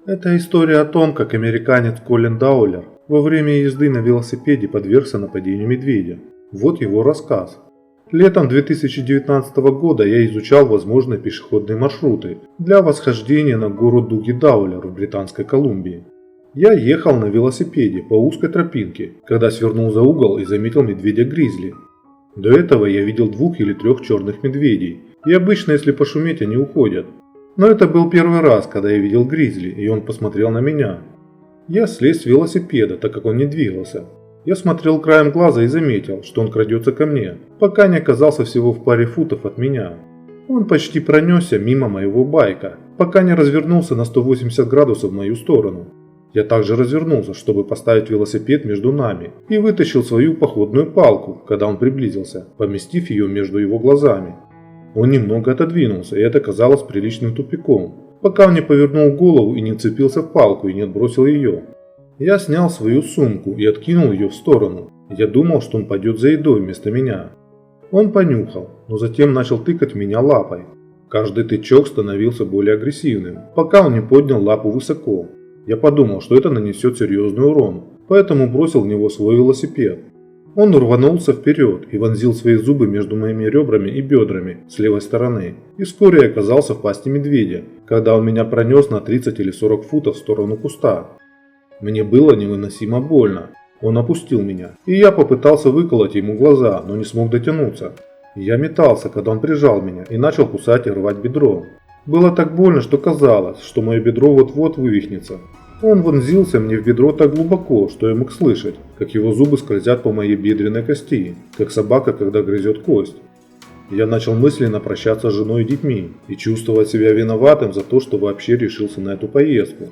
Это история о том, как американец Колин Даулер во время езды на велосипеде подвергся нападению медведя. Вот его рассказ. Летом 2019 года я изучал возможные пешеходные маршруты для восхождения на гору Дуги-Даулер в Британской Колумбии. Я ехал на велосипеде по узкой тропинке, когда свернул за угол и заметил медведя-гризли. До этого я видел 2 или 3 черных медведей, и обычно, если пошуметь, они уходят. Но это был первый раз, когда я видел гризли, и он посмотрел на меня. Я слез с велосипеда, так как он не двигался. Я смотрел краем глаза и заметил, что он крадется ко мне, пока не оказался всего в паре футов от меня. Он почти пронесся мимо моего байка, пока не развернулся на 180 градусов в мою сторону. Я также развернулся, чтобы поставить велосипед между нами, и вытащил свою походную палку, когда он приблизился, поместив ее между его глазами. Он немного отодвинулся, и это казалось приличным тупиком, пока он не повернул голову и не вцепился в палку и не отбросил ее. Я снял свою сумку и откинул ее в сторону. Я думал, что он пойдет за едой вместо меня. Он понюхал, но затем начал тыкать в меня лапой. Каждый тычок становился более агрессивным, пока он не поднял лапу высоко. Я подумал, что это нанесет серьезный урон, поэтому бросил в него свой велосипед. Он рванулся вперед и вонзил свои зубы между моими ребрами и бедрами с левой стороны, и вскоре я оказался в пасти медведя, когда он меня пронес на 30 или 40 футов в сторону куста. Мне было невыносимо больно. Он опустил меня, и я попытался выколоть ему глаза, но не смог дотянуться. Я метался, когда он прижал меня и начал кусать и рвать бедро. Было так больно, что казалось, что мое бедро вот-вот вывихнется. Он вонзился мне в бедро так глубоко, что я мог слышать, как его зубы скользят по моей бедренной кости, как собака, когда грызет кость. Я начал мысленно прощаться с женой и детьми и чувствовать себя виноватым за то, что вообще решился на эту поездку.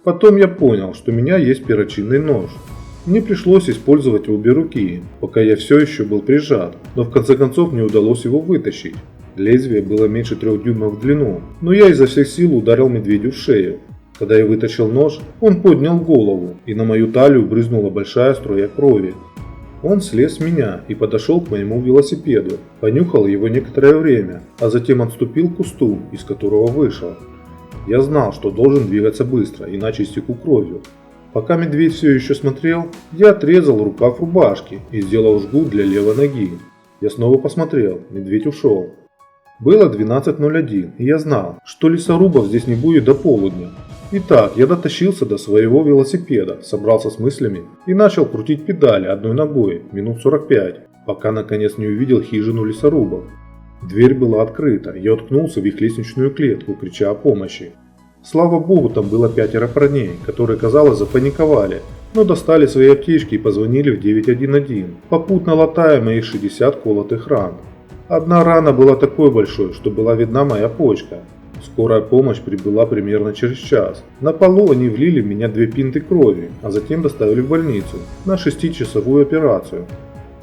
Потом я понял, что у меня есть перочинный нож. Мне пришлось использовать обе руки, пока я все еще был прижат, но в конце концов мне удалось его вытащить. Лезвие было меньше 3 дюймов в длину, но я изо всех сил ударил медведю в шею. Когда я вытащил нож, он поднял голову, и на мою талию брызнула большая струя крови. Он слез с меня и подошел к моему велосипеду, понюхал его некоторое время, а затем отступил к кусту, из которого вышел. Я знал, что должен двигаться быстро, иначе истеку кровью. Пока медведь все еще смотрел, я отрезал рукав рубашки и сделал жгут для левой ноги. Я снова посмотрел, медведь ушел. Было 12:01, и я знал, что лесорубов здесь не будет до полудня. Итак, я дотащился до своего велосипеда, собрался с мыслями и начал крутить педали одной ногой минут 45, пока наконец не увидел хижину лесорубов. Дверь была открыта, я уткнулся в их лестничную клетку, крича о помощи. Слава богу, там было 5 парней, которые, казалось, запаниковали, но достали свои аптечки и позвонили в 911, попутно латая моих 60 колотых ран. Одна рана была такой большой, что была видна моя почка. Скорая помощь прибыла примерно через час. На полу они влили в меня 2 пинты крови, а затем доставили в больницу на 6-часовую операцию.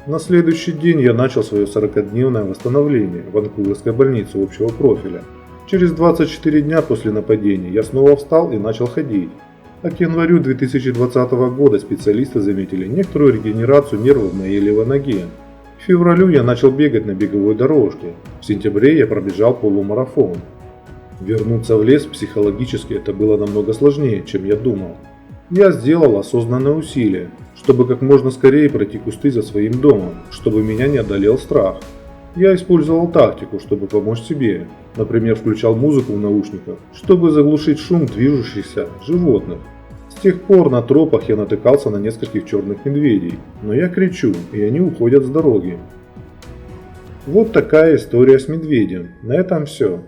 На следующий день я начал свое 40-дневное восстановление в Ванкуверской больнице общего профиля. Через 24 дня после нападения я снова встал и начал ходить. А к январю 2020 года специалисты заметили некоторую регенерацию нервов в моей левой ноге. В февралю я начал бегать на беговой дорожке. В сентябре я пробежал полумарафон. Вернуться в лес психологически это было намного сложнее, чем я думал. Я сделал осознанное усилие, чтобы как можно скорее пройти кусты за своим домом, чтобы меня не одолел страх. Я использовал тактику, чтобы помочь себе. Например, включал музыку в наушниках, чтобы заглушить шум движущихся животных. С тех пор на тропах я натыкался на нескольких черных медведей, но я кричу, и они уходят с дороги. Вот такая история с медведем. На этом все.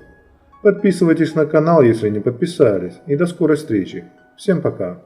Подписывайтесь на канал, если не подписались, и до скорой встречи. Всем пока.